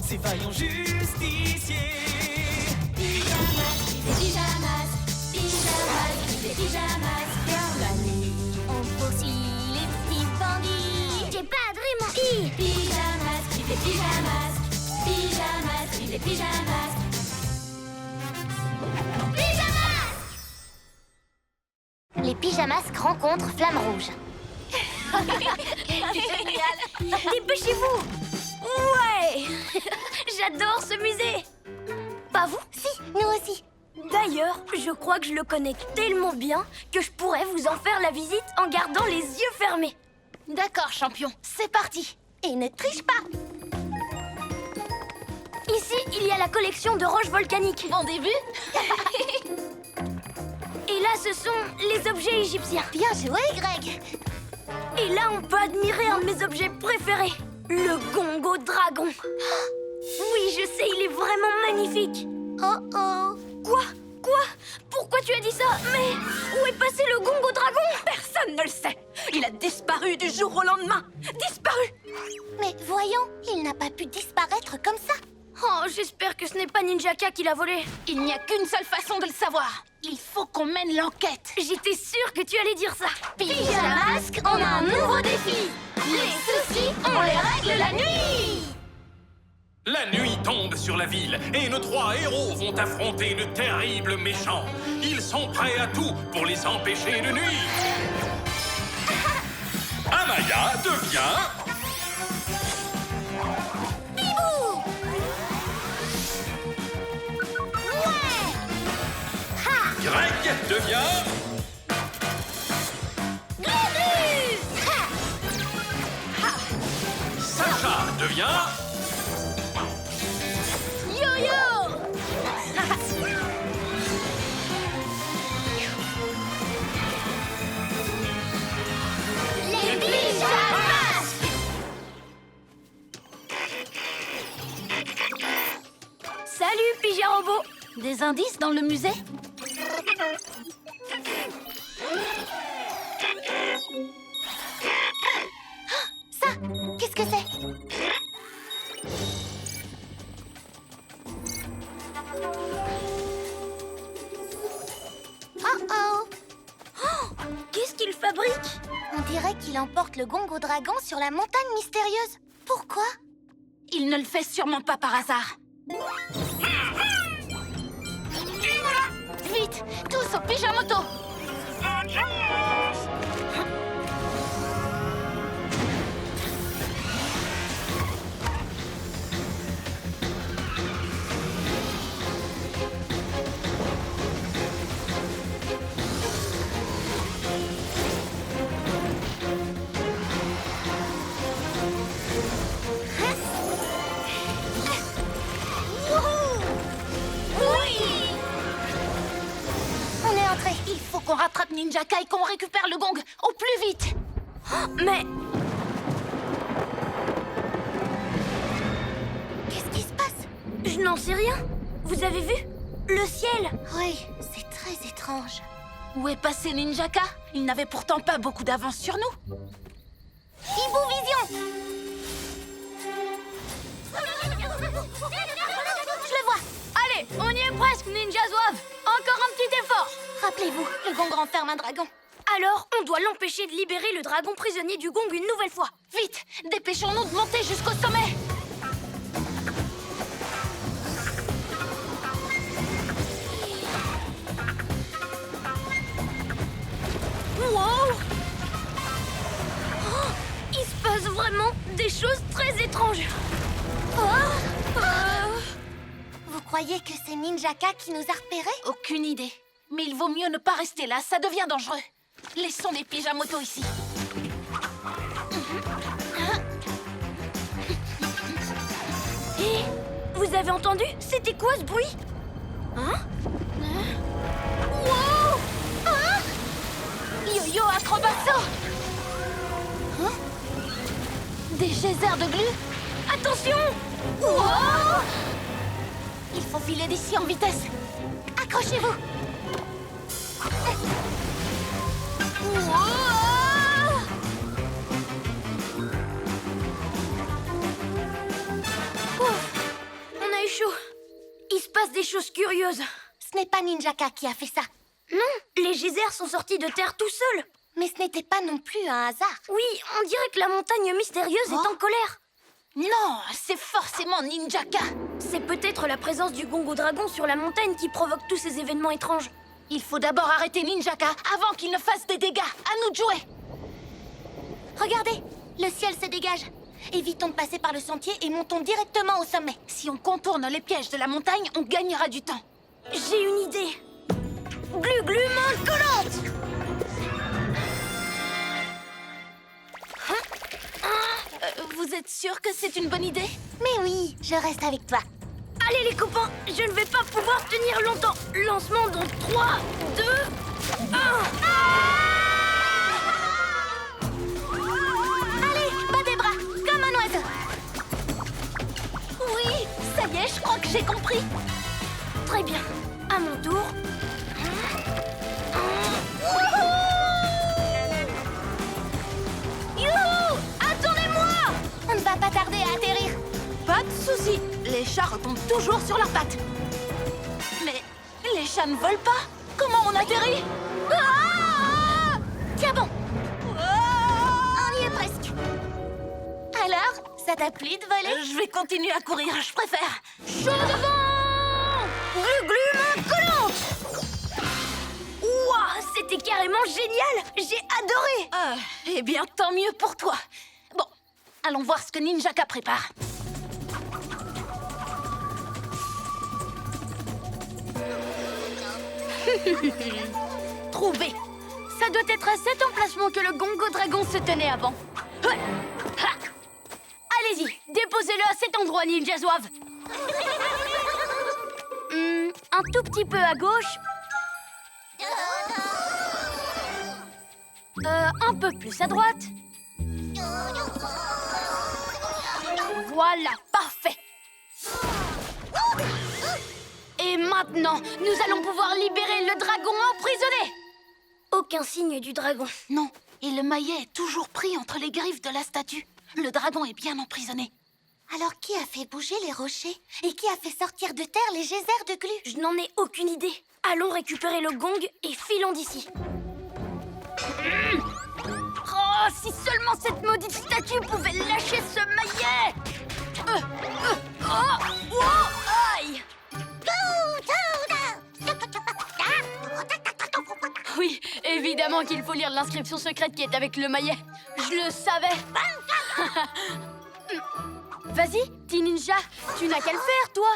ces vaillants justiciers. Pyjamas, des pyjamas, pyjamas, des pyjamas. Dans la nuit, on poursuit les petits bandits. J'ai pas vraiment I. Pyjamas, des pyjamas, pyjamas, des pyjamas. Pyjamas! Les pyjamas rencontrent Flamme Rouge. Génial! Dépêchez-vous! Ouais! J'adore ce musée! Pas vous? Si, nous aussi. D'ailleurs, je crois que je le connais tellement bien que je pourrais vous en faire la visite en gardant les yeux fermés. D'accord, champion, c'est parti. Et ne triche pas. Ici, il y a la collection de roches volcaniques. Bon début. Et là, ce sont les objets égyptiens. Bien joué, Greg. Et là, on peut admirer un de mes objets préférés, le gongo dragon. Oui, je sais, il est vraiment magnifique. Oh oh. Quoi? Quoi? Pourquoi tu as dit ça? Mais où est passé le gongo dragon? Personne ne le sait. Il a disparu du jour au lendemain. Disparu. Mais voyons, il n'a pas pu disparaître comme ça. Oh, j'espère que ce n'est pas Ninjaka qui l'a volé. Il n'y a qu'une seule façon de le savoir. Il faut qu'on mène l'enquête. J'étais sûre que tu allais dire ça. Pyjamasque, on a un nouveau défi. Les soucis, on les règle la nuit. La nuit tombe sur la ville et nos trois héros vont affronter de terribles méchants. Ils sont prêts à tout pour les empêcher de nuire. Amaya devient... Bibou. Ouais. Ha. Greg devient... Grédu. Ha. Sacha devient... Yo-yo. Les pyjamas. Salut, Pyjarobot. Des indices dans le musée? Ça, qu'est-ce que c'est? Oh oh. Qu'est-ce qu'il fabrique? On dirait qu'il emporte le gongo dragon sur la montagne mystérieuse. Pourquoi? Il ne le fait sûrement pas par hasard. Vite, tous au pyjamoto. Il faut qu'on rattrape Ninjaka et qu'on récupère le gong au plus vite. Mais Qu'est-ce qui se passe? je n'en sais rien. Vous avez vu? Le ciel. Oui, c'est très étrange. Où est passé Ninjaka? Il n'avait pourtant pas beaucoup d'avance sur nous. Hibou Vision. Je le vois. Allez, on y est presque, Ninja Zouave. Encore un petit effort. Rappelez-vous, le gong renferme un dragon. Alors, on doit l'empêcher de libérer le dragon prisonnier du gong une nouvelle fois. Vite, dépêchons-nous de monter jusqu'au sommet. Wow! Oh, il se passe vraiment des choses très étranges. Oh. Vous croyez que c'est Ninjaka qui nous a repérés? Aucune idée. Mais il vaut mieux ne pas rester là, ça devient dangereux. Laissons les pyjamotos ici. Hé, vous avez entendu? C'était quoi ce bruit? Hein? Wow! Hein? Yo-yo acrobasso! Hein? Des geysers de glu? Attention! Wow! Il faut filer d'ici en vitesse. Accrochez-vous. Ouf, passe des choses curieuses. Ce n'est pas Ninjaka qui a fait ça. Non, les geysers sont sortis de terre tout seuls. Mais ce n'était pas non plus un hasard. Oui, on dirait que la montagne mystérieuse est en colère. Non, c'est forcément Ninjaka. C'est peut-être la présence du Gongo Dragon sur la montagne qui provoque tous ces événements étranges. Il faut d'abord arrêter Ninjaka avant qu'il ne fasse des dégâts. À nous de jouer. Regardez, le ciel se dégage. Évitons de passer par le sentier et montons directement au sommet. Si on contourne les pièges de la montagne, on gagnera du temps. J'ai une idée. Glu-glu, main collante. Vous êtes sûr que c'est une bonne idée? Mais oui, je reste avec toi. Allez les copains, je ne vais pas pouvoir tenir longtemps. Lancement dans 3, 2, 1. Allez, bas des bras, comme un oiseau. Oui, ça y est, je crois que j'ai compris. Très bien, à mon tour. Youhou! Attendez-moi! On ne va pas tarder à atterrir. Pas de souci, les chats retombent toujours sur leurs pattes. Mais les chats ne volent pas. Comment on atterrit? Ah! Tiens bon. On y est presque. Alors, ça t'a plu de voler? Je vais continuer à courir, je préfère. Chaud devant! Glu-glu, main collante! Ouah, c'était carrément génial! J'ai adoré! Eh bien, tant mieux pour toi. Bon, allons voir ce que Ninjaka prépare. Trouvé! Ça doit être à cet emplacement que le Gongo Dragon se tenait avant. Ouais. Ha. Allez-y, déposez-le à cet endroit, Ninja Zouave. Un tout petit peu à gauche. Un peu plus à droite. Voilà, parfait. Et maintenant, nous allons pouvoir libérer le dragon emprisonné. Aucun signe du dragon. Non, et le maillet est toujours pris entre les griffes de la statue. Le dragon est bien emprisonné. Alors qui a fait bouger les rochers? Et qui a fait sortir de terre les geysers de glu? Je n'en ai aucune idée. Allons récupérer le gong et filons d'ici. Oh, si seulement cette maudite statue pouvait lâcher ce maillet! Aïe! Oui, évidemment qu'il faut lire l'inscription secrète qui est avec le maillet. Je le savais. Vas-y, petit ninja, tu n'as qu'à le faire, toi.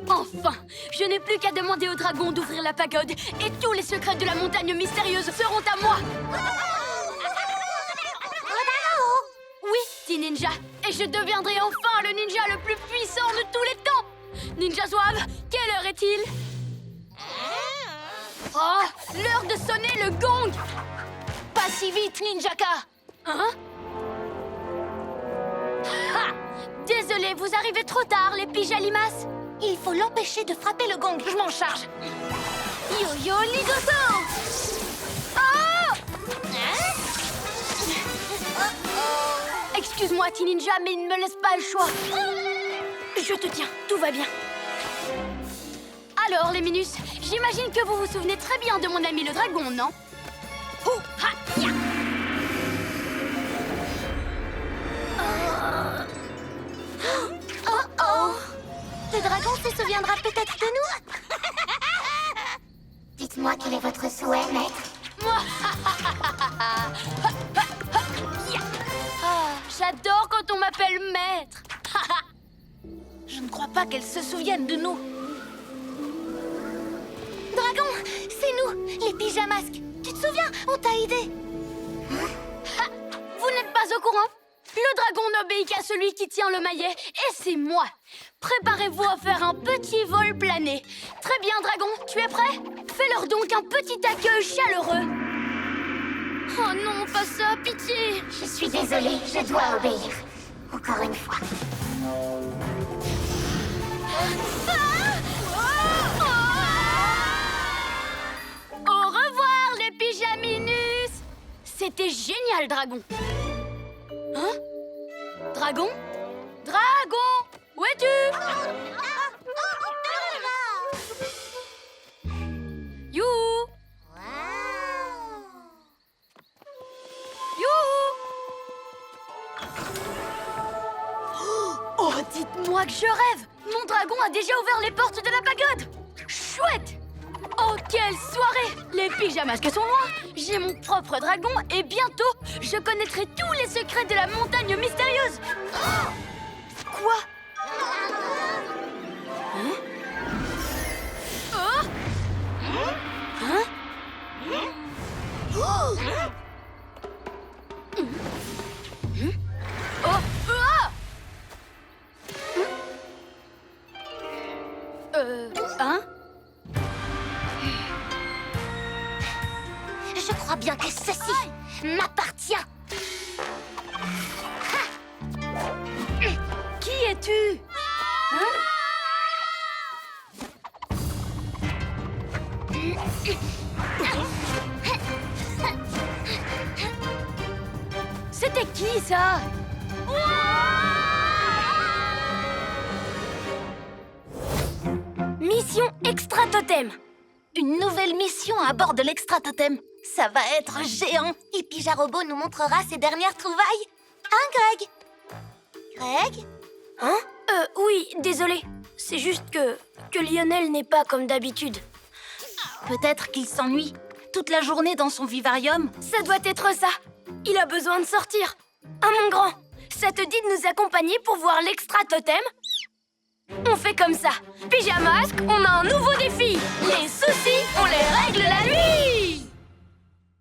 Enfin, je n'ai plus qu'à demander au dragon d'ouvrir la pagode et tous les secrets de la montagne mystérieuse seront à moi. Oui, petit ninja, et je deviendrai enfin le ninja le plus puissant de tous les temps. Ninja Zouave, quelle heure est-il? Oh, l'heure de sonner le gong. Pas si vite, Ninjaka. Hein? Ha! Désolé, vous arrivez trop tard, les pyjalimas. Il faut l'empêcher de frapper le gong. Je m'en charge. Yo-yo Ligoto! Oh! Excuse-moi, petit ninja, mais il ne me laisse pas le choix. Je te tiens, tout va bien. Alors, les Minus, j'imagine que vous vous souvenez très bien de mon ami le dragon, non? Ha-ya! Oh! Le dragon se souviendra peut-être de nous. Dites-moi quel est votre souhait, maître. J'adore quand on m'appelle maître. Je ne crois pas qu'elle se souvienne de nous. Dragon, c'est nous, les pyjamasques. Tu te souviens, on t'a aidé. Vous n'êtes pas au courant? Le dragon n'obéit qu'à celui qui tient le maillet, et c'est moi. Préparez-vous à faire un petit vol plané. Très bien, dragon, tu es prêt? Fais-leur donc un petit accueil chaleureux. Oh non, pas ça, pitié. Je suis désolée, je dois obéir. Encore une fois. Au revoir, les pyjaminus. C'était génial, dragon. Dragon? Dragon! Où es-tu? Youhou! Youhou! Oh, dites-moi que je rêve! Mon dragon a déjà ouvert les portes de la pagode! Chouette! Oh, quelle soirée! Les pyjamasques sont loin! J'ai mon propre dragon et bientôt, je connaîtrai tous les secrets de la montagne mystérieuse! Quoi? Hein? Oh? Hein? Oh! Oh! Ah! Hein? Je crois bien que ceci m'appartient. Qui es-tu? Hein? C'était qui, ça? Mission Extra Totem. Une nouvelle mission à bord de l'Extra Totem. Ça va être géant. Et Pijarobot nous montrera ses dernières trouvailles. Hein, Greg? Greg? Hein? Oui, désolé. C'est juste que Lionel n'est pas comme d'habitude. Peut-être qu'il s'ennuie toute la journée dans son vivarium. Ça doit être ça. Il a besoin de sortir. Ah, mon grand, ça te dit de nous accompagner pour voir l'Extra Totem? On fait comme ça. Pyjamasque, on a un nouveau défi. Les soucis, on les règle la nuit.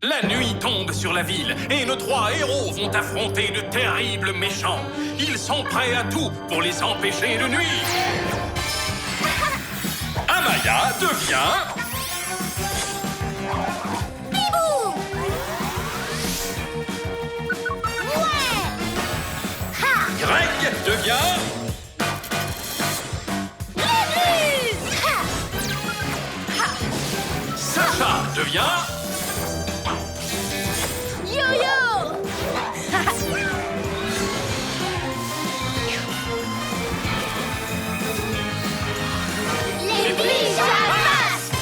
La nuit tombe sur la ville et nos 3 héros vont affronter de terribles méchants. Ils sont prêts à tout pour les empêcher de nuire. Amaya devient... Greg devient... Sacha devient... Yo-yo! Les pyjamasques!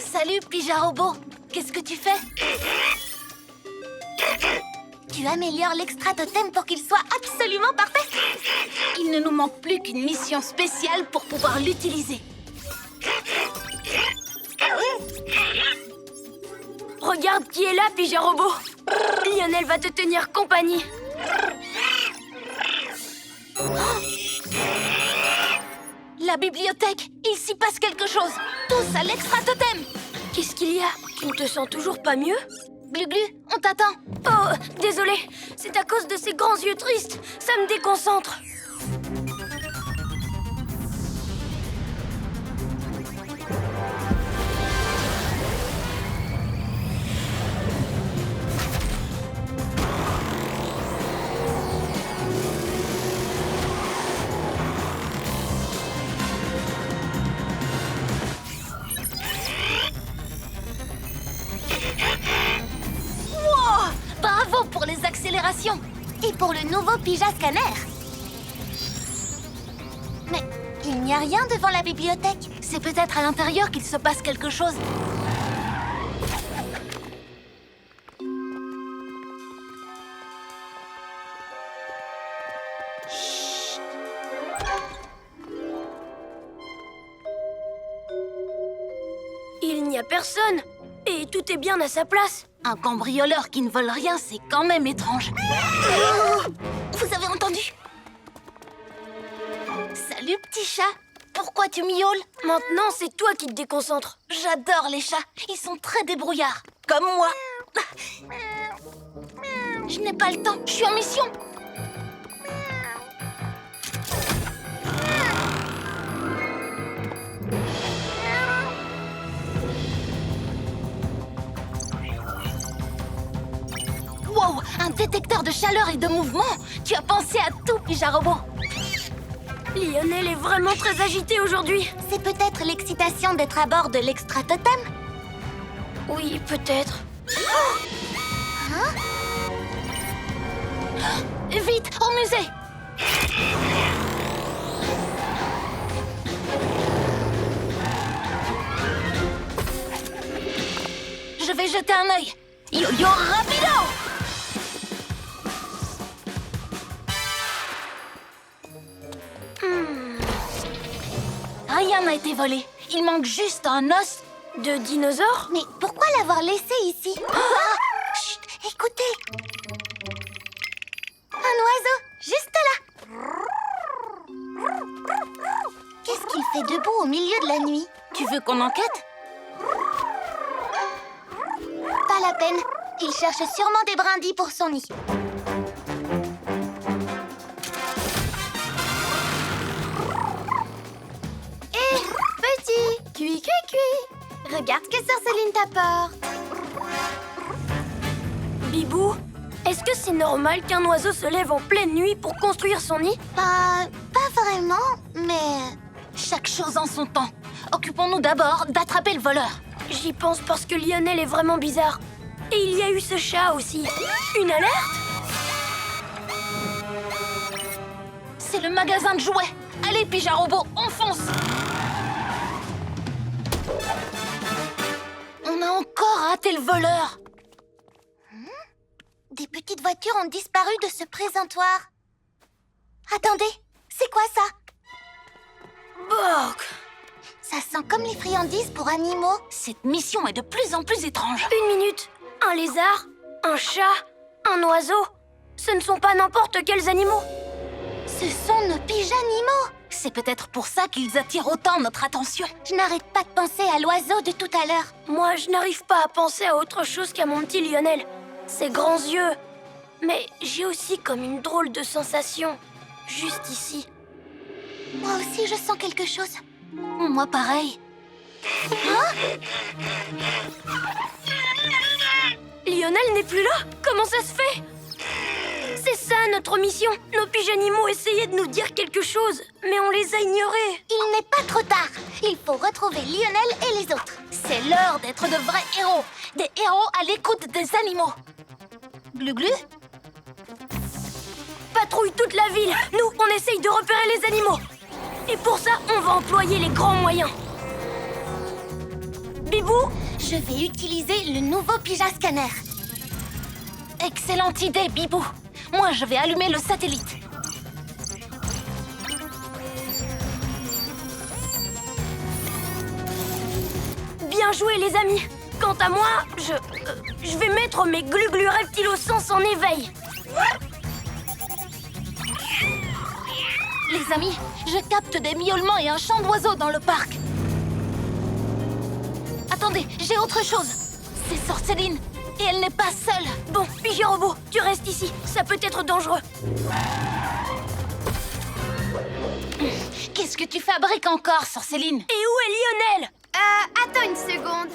Salut, Pijarobot. Qu'est-ce que tu fais? Tu améliores l'Extra Totem pour qu'il soit absolument parfait. Il ne nous manque plus qu'une mission spéciale pour pouvoir l'utiliser. Regarde qui est là, Pyjarobot. Lionel va te tenir compagnie. La bibliothèque, il s'y passe quelque chose. Tous à l'Extra Totem. Qu'est-ce qu'il y a? Tu ne te sens toujours pas mieux? Glu-Glu, on t'attend. Oh, désolé. C'est à cause de ces grands yeux tristes. Ça me déconcentre. Wow! Bravo pour les accélérations. Et pour le nouveau Pyjascanner. Mais il n'y a rien devant la bibliothèque. C'est peut-être à l'intérieur qu'il se passe quelque chose. Il n'y a personne. Et tout est bien à sa place. Un cambrioleur qui ne vole rien, c'est quand même étrange. Vous avez entendu? Salut, petit chat. Pourquoi tu miaules? Maintenant, c'est toi qui te déconcentres. J'adore les chats. Ils sont très débrouillards. Comme moi. Je n'ai pas le temps. Je suis en mission. Wow, un détecteur de chaleur et de mouvement. Tu as pensé à tout, Pijarobot. Lionel est vraiment très agité aujourd'hui. C'est peut-être l'excitation d'être à bord de l'Extra Totem. Oui, peut-être. Vite, au musée! Je vais jeter un œil. Yo-yo rapido! Rien n'a été volé. Il manque juste un os. De dinosaures? Mais pourquoi l'avoir laissé ici? Chut, écoutez. Un oiseau, juste là. Qu'est-ce qu'il fait debout au milieu de la nuit? Tu veux qu'on enquête? Pas la peine. Il cherche sûrement des brindilles pour son nid. Hé, petit! Cui, cui, cui! Regarde ce que Sorceline t'apporte. Bibou, est-ce que c'est normal qu'un oiseau se lève en pleine nuit pour construire son nid? Pas vraiment, mais... Chaque chose en son temps. Occupons-nous d'abord d'attraper le voleur. J'y pense parce que Lionel est vraiment bizarre. Et il y a eu ce chat aussi. Une alerte? C'est le magasin de jouets. Allez, Pija Robot, on fonce! On a encore raté le voleur. Des petites voitures ont disparu de ce présentoir. Attendez, c'est quoi ça? Bork! Ça sent comme les friandises pour animaux. Cette mission est de plus en plus étrange. Une minute. Un lézard? Un chat? Un oiseau? Ce ne sont pas n'importe quels animaux. Ce sont nos pigeonimaux. C'est peut-être pour ça qu'ils attirent autant notre attention. Je n'arrête pas de penser à l'oiseau de tout à l'heure. Moi, je n'arrive pas à penser à autre chose qu'à mon petit Lionel. Ses grands yeux. Mais j'ai aussi comme une drôle de sensation. Juste ici. Moi aussi, je sens quelque chose. Moi, pareil. Lionel n'est plus là? Comment ça se fait? C'est ça notre mission. Nos pigeonimaux essayaient de nous dire quelque chose, mais on les a ignorés. Il n'est pas trop tard. Il faut retrouver Lionel et les autres. C'est l'heure d'être de vrais héros. Des héros à l'écoute des animaux. Glu-glu? Patrouille toute la ville. Nous, on essaye de repérer les animaux. Et pour ça, on va employer les grands moyens. Bibou? Je vais utiliser le nouveau Pija Scanner. Excellente idée, Bibou. Moi, je vais allumer le satellite. Bien joué, les amis. Quant à moi, je vais mettre mes glu-glu reptilosens en éveil. Les amis, je capte des miaulements et un chant d'oiseaux dans le parc. Attendez, j'ai autre chose. C'est Sorceline, et elle n'est pas seule. Bon, Pija Robot, tu restes ici. Ça peut être dangereux. Qu'est-ce que tu fabriques encore, Sorceline? Et où est Lionel? Attends une seconde.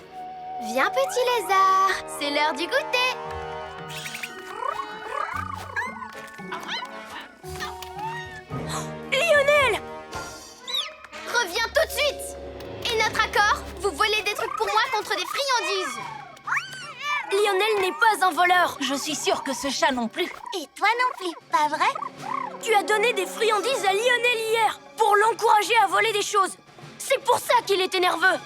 Viens, petit lézard. C'est l'heure du goûter. Lionel! Reviens tout de suite. Et notre accord? Vous volez des trucs pour moi contre des friandises. Lionel n'est pas un voleur. Je suis sûre que ce chat non plus. Et toi non plus, pas vrai? Tu as donné des friandises à Lionel hier pour l'encourager à voler des choses. C'est pour ça qu'il était nerveux.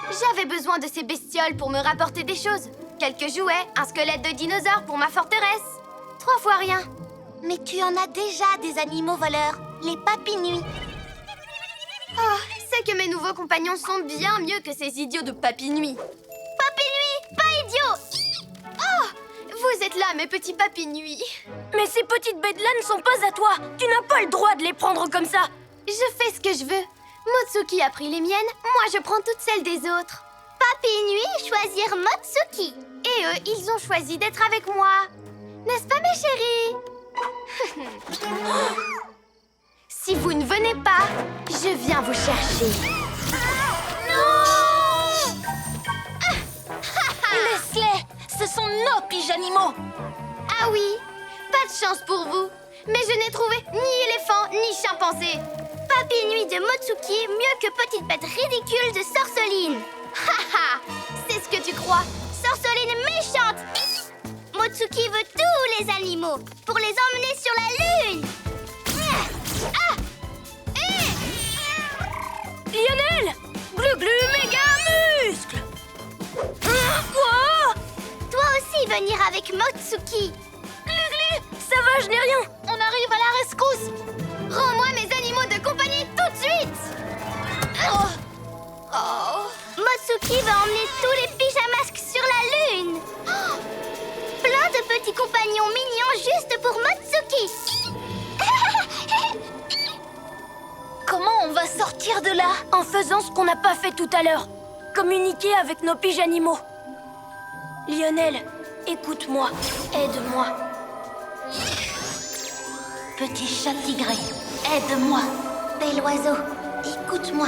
J'avais besoin de ces bestioles pour me rapporter des choses. Quelques jouets, un squelette de dinosaure pour ma forteresse. 3 fois rien. Mais tu en as déjà des animaux voleurs, les papinuits. Oh, c'est que mes nouveaux compagnons sont bien mieux que ces idiots de papinuits. Papinuits, pas idiots! Oh, vous êtes là, mes petits papinuits. Mais ces petites bêtes-là ne sont pas à toi. Tu n'as pas le droit de les prendre comme ça. Je fais ce que je veux. Motsuki a pris les miennes, moi je prends toutes celles des autres. Papinuits choisirent Motsuki. Et eux, ils ont choisi d'être avec moi. N'est-ce pas, mes chéris? Si vous ne venez pas, je viens vous chercher. Non! Laisse-les! Ce sont nos pigeonimaux. Ah oui, pas de chance pour vous. Mais je n'ai trouvé ni éléphant ni chimpanzé. Papinuit de Motsuki mieux que petite bête ridicule de Sorceline. Haha, c'est ce que tu crois. Sorceline est méchante. Motsuki veut tous les animaux pour les emmener sur la Lune. Lionel! Glu-glu méga muscle! Quoi? Toi aussi venir avec Motsuki. Glu-glu! Ça va, je n'ai rien! On arrive à la rescousse. Rends-moi mes animaux de compagnie tout de suite. Motsuki va emmener tous les pyjamasques sur la Lune. Plein de petits compagnons mignons juste pour Motsuki. Comment on va sortir de là? En faisant ce qu'on n'a pas fait tout à l'heure. Communiquer avec nos piges-animaux. Lionel, écoute-moi. Aide-moi. Petit chat tigré, aide-moi. Bel oiseau, écoute-moi.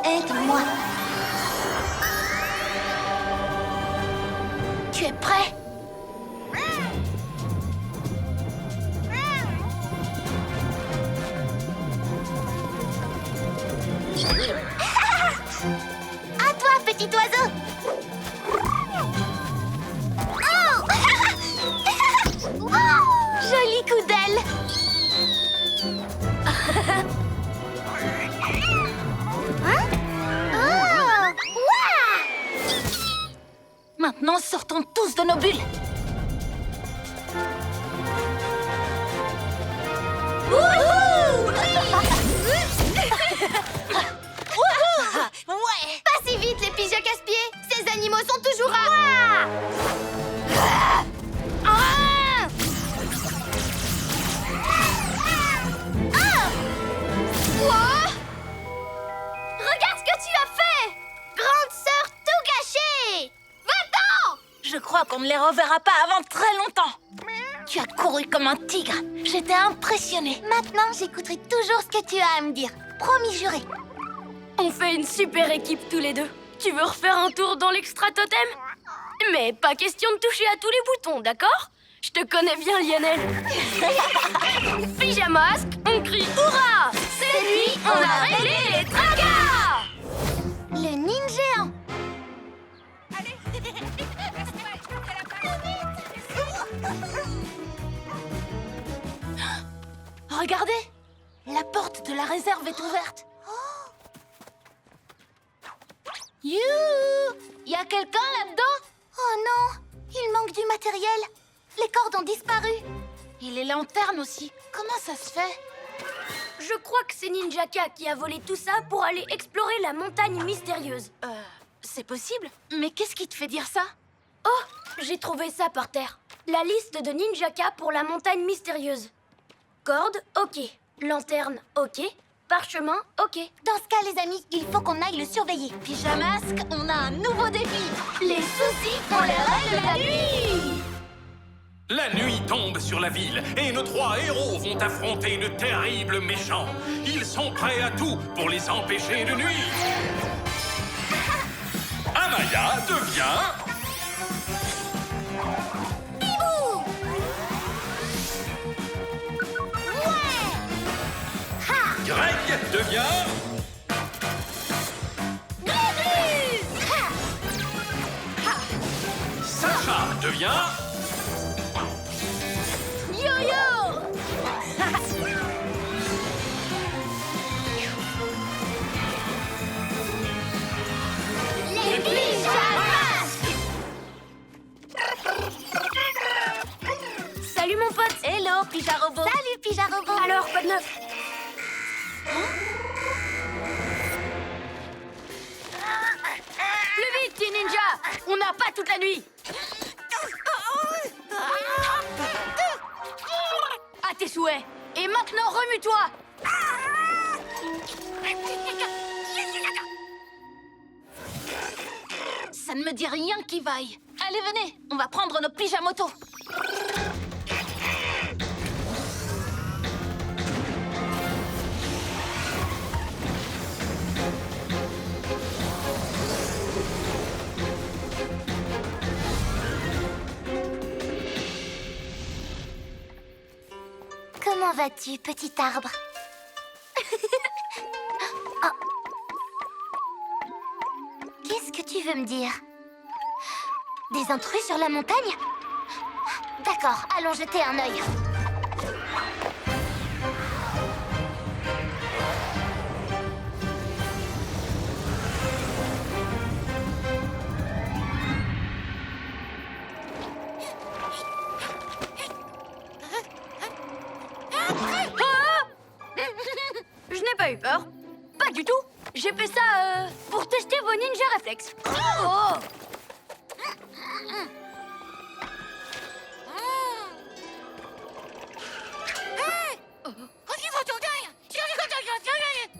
Aide-moi. Tu es prêt? À toi, petit oiseau. Oh joli coup d'aile. Hein? Oh Ouah! Maintenant, sortons tous de nos bulles. Ouais! Pas si vite, les pigeons casse-pieds. Ces animaux sont toujours à... Regarde ce que tu as fait! Grande sœur tout gâchée! Va-t'en! Je crois qu'on ne les reverra pas avant très longtemps. Tu as couru comme un tigre. J'étais impressionnée. Maintenant, j'écouterai toujours ce que tu as à me dire. Promis juré. On fait une super équipe tous les deux. Tu veux refaire un tour dans l'extra totem? Mais pas question de toucher à tous les boutons, d'accord? Je te connais bien, Lionel. Pyjamasque, on crie hurrah! Cette nuit, on a réglé les tracas! Le ninjéant. Regardez, la porte de la réserve est ouverte. You! Y a quelqu'un là-dedans? Oh non, il manque du matériel. Les cordes ont disparu. Et les lanternes aussi. Comment ça se fait? Je crois que c'est Ninjaka qui a volé tout ça pour aller explorer la montagne mystérieuse. C'est possible? Mais qu'est-ce qui te fait dire ça? Oh, j'ai trouvé ça par terre. La liste de Ninjaka pour la montagne mystérieuse. Corde, ok. Lanterne, ok. Parchemin, ok. Dans ce cas, les amis, il faut qu'on aille le surveiller. Pyjamasque, on a un nouveau défi. Les soucis, on les règle la nuit! La nuit tombe sur la ville et nos 3 héros vont affronter de terribles méchants. Ils sont prêts à tout pour les empêcher de nuire. Amaya devient... Bibou! Ouais! Ha! Greg devient... Glu-glu! Ha! Sacha devient... Yo-yo! Les pyjamasques! Salut mon pote! Hello, Pyjarobot. Salut, Pyjarobot! Alors, quoi de neuf? Plus vite, petit ninja! On n'a pas toute la nuit! À tes souhaits! Et maintenant, remue-toi! Ça ne me dit rien qui vaille. Allez, venez, on va prendre nos pyjamotos. Comment vas-tu, petit arbre? Oh. Qu'est-ce que tu veux me dire? Des intrus sur la montagne? D'accord, allons jeter un œil. Je n'ai pas eu peur. Pas du tout. J'ai fait ça pour tester vos ninja réflexes. Oh!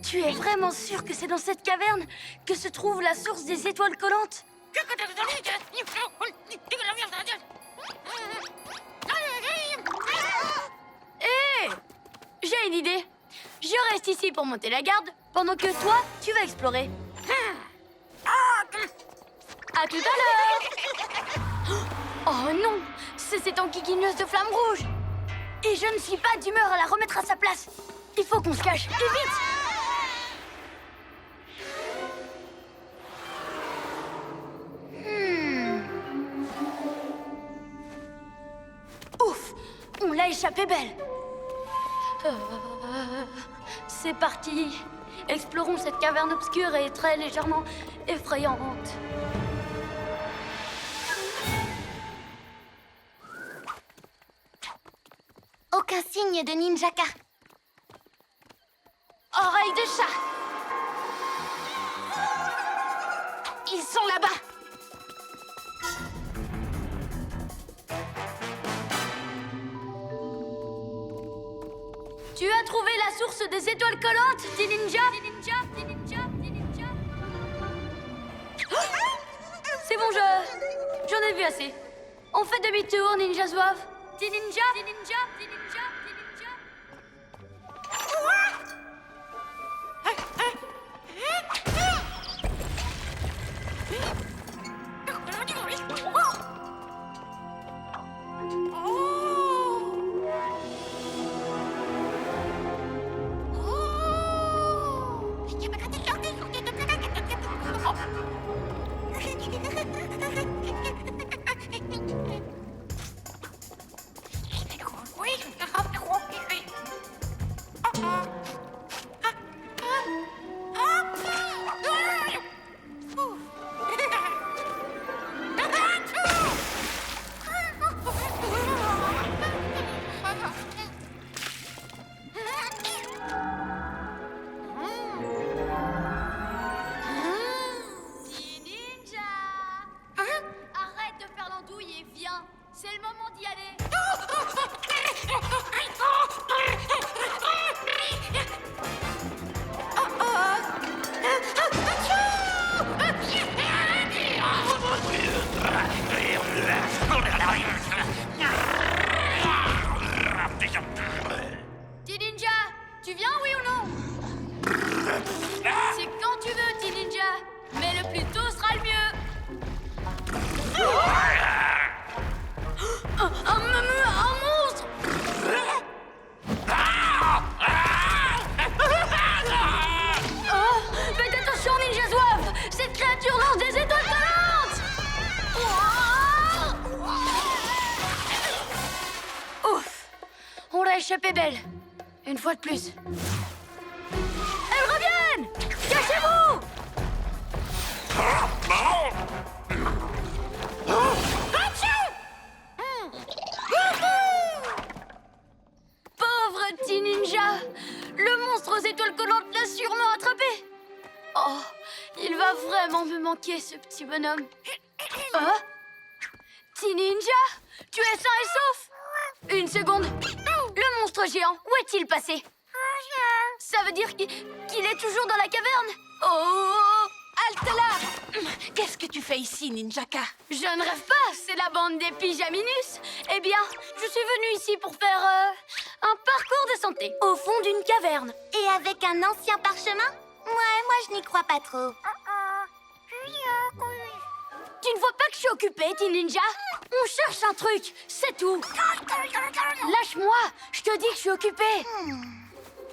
Tu es vraiment sûr que c'est dans cette caverne que se trouve la source des étoiles collantes? Hé! J'ai une idée. Je reste ici pour monter la garde, pendant que toi, tu vas explorer. À tout à l'heure! Oh non! C'est cette enquiquineuse de flammes rouges! Et je ne suis pas d'humeur à la remettre à sa place. Il faut qu'on se cache, et vite! Ouf! On l'a échappé belle! C'est parti! Explorons cette caverne obscure et très légèrement effrayante. Aucun signe de Ninjaka. Oreille de chat! Ils sont là-bas! Tu as trouvé la source des étoiles collantes, petit ninja? C'est bon, j'en ai vu assez. On fait demi-tour, ninja zouave. Petit ninja. C'est le moment d'y aller. Petit ninja, tu viens, oui ou non? C'est quand tu veux, petit ninja. Mais le plus tôt sera le mieux. Un monstre! Oh, faites attention, ninja zouave! Cette créature lance des étoiles collantes! Ouf! On l'a échappé belle. Une fois de plus. Elles reviennent! Cachez-vous! Pauvre petit ninja! Le monstre aux étoiles collantes l'a sûrement attrapé! Oh, il va vraiment me manquer, ce petit bonhomme. Hein? Petit ninja? Tu es sain et sauf? Une seconde. Le monstre géant, où est-il passé? Ça veut dire qu'il est toujours dans la caverne? Oh! Halte là! Qu'est-ce que tu fais ici, Ninjaka? Je ne rêve pas, c'est la bande des pyjaminus. Eh bien, je suis venue ici pour faire un parcours de santé au fond d'une caverne. Et avec un ancien parchemin? Ouais, moi je n'y crois pas trop. Tu ne vois pas que je suis occupée, petit ninja? On cherche un truc, c'est tout. Lâche-moi, je te dis que je suis occupée.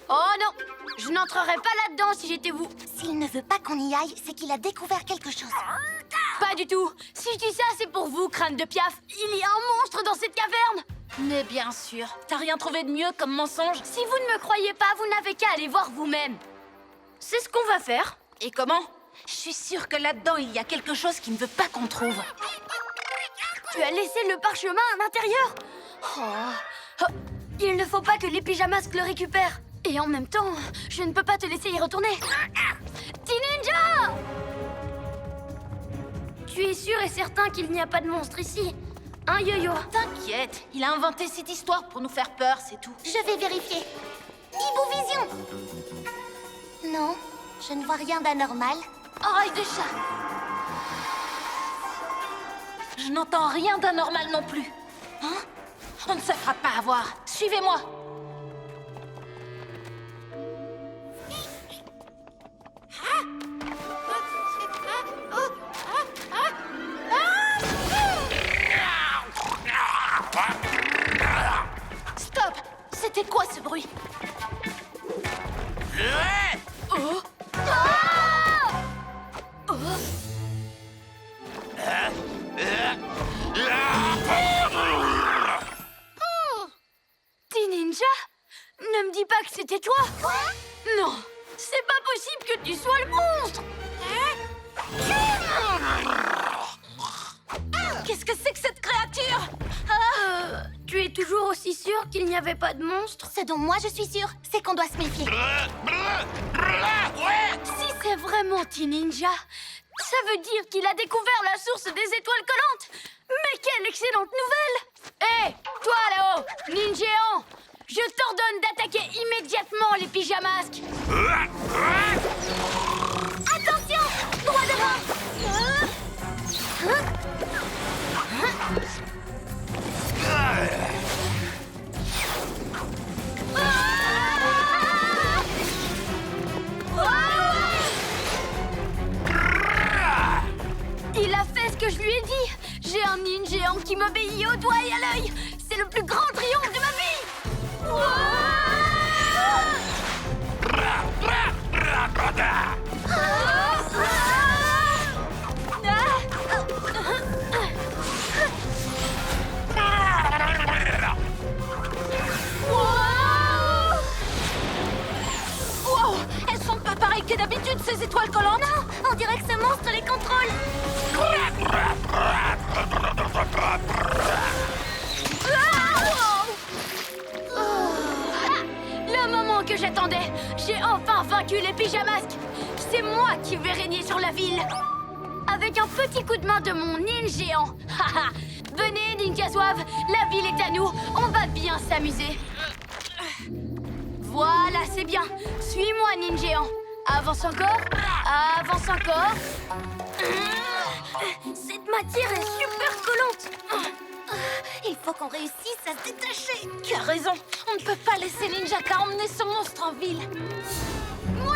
Oh non, je n'entrerais pas là-dedans si j'étais vous. S'il ne veut pas qu'on y aille, c'est qu'il a découvert quelque chose. Pas du tout. Si je dis ça, c'est pour vous. vous, crâne de piaf. Il y a un monstre dans cette caverne. Mais bien sûr, t'as rien trouvé de mieux comme mensonge? Si vous ne me croyez pas, vous n'avez qu'à aller voir vous-même. C'est ce qu'on va faire. Et comment? Je suis sûre que là-dedans, il y a quelque chose qui ne veut pas qu'on trouve. Tu as laissé le parchemin à l'intérieur. Oh. Il ne faut pas que les pyjamasques le récupèrent. Et en même temps, je ne peux pas te laisser y retourner. T-Ninja! Tu es sûr et certain qu'il n'y a pas de monstre ici? Hein, Yo-Yo? T'inquiète, il a inventé cette histoire pour nous faire peur, c'est tout. Je vais vérifier. Hibou Vision! Non, je ne vois rien d'anormal. Oreille de chat! Je n'entends rien d'anormal non plus. Hein? On ne se fera pas avoir. Suivez-moi. Stop! C'était quoi ce bruit? Oh! T-Ninja? Ne me dis pas que c'était toi! Non! C'est pas possible que tu sois le monstre! Qu'est-ce que c'est que cette créature? Tu es toujours aussi sûr qu'il n'y avait pas de monstre? Ce dont moi je suis sûre, c'est qu'on doit se méfier. Si c'est vraiment T-Ninja, ça veut dire qu'il a découvert la source des étoiles collantes! Mais quelle excellente nouvelle! Hé, toi là-haut, Ninjéant! Je t'ordonne d'attaquer immédiatement les pyjamasques! Attention! Droit devant! Il a fait ce que je lui ai dit! J'ai un ninjéant qui m'obéit au doigt et à l'œil! C'est le plus grand triomphe de ma vie! Wow! Elles sont pas pareilles que d'habitude, ces étoiles collantes! Non, on dirait que ce monstre les contrôle. Le moment que j'attendais! J'ai enfin vaincu les pyjamasques! C'est moi qui vais régner sur la ville! Avec un petit coup de main de mon ninjéant! Haha! Venez, Ninja Zouave, la ville est à nous! On va bien s'amuser! Voilà, c'est bien! Suis-moi, ninjéant! Avance encore! Avance encore! Cette matière est super collante! Il faut qu'on réussisse à se détacher. Tu as raison, on ne peut pas laisser Ninjaka emmener ce monstre en ville. Moi!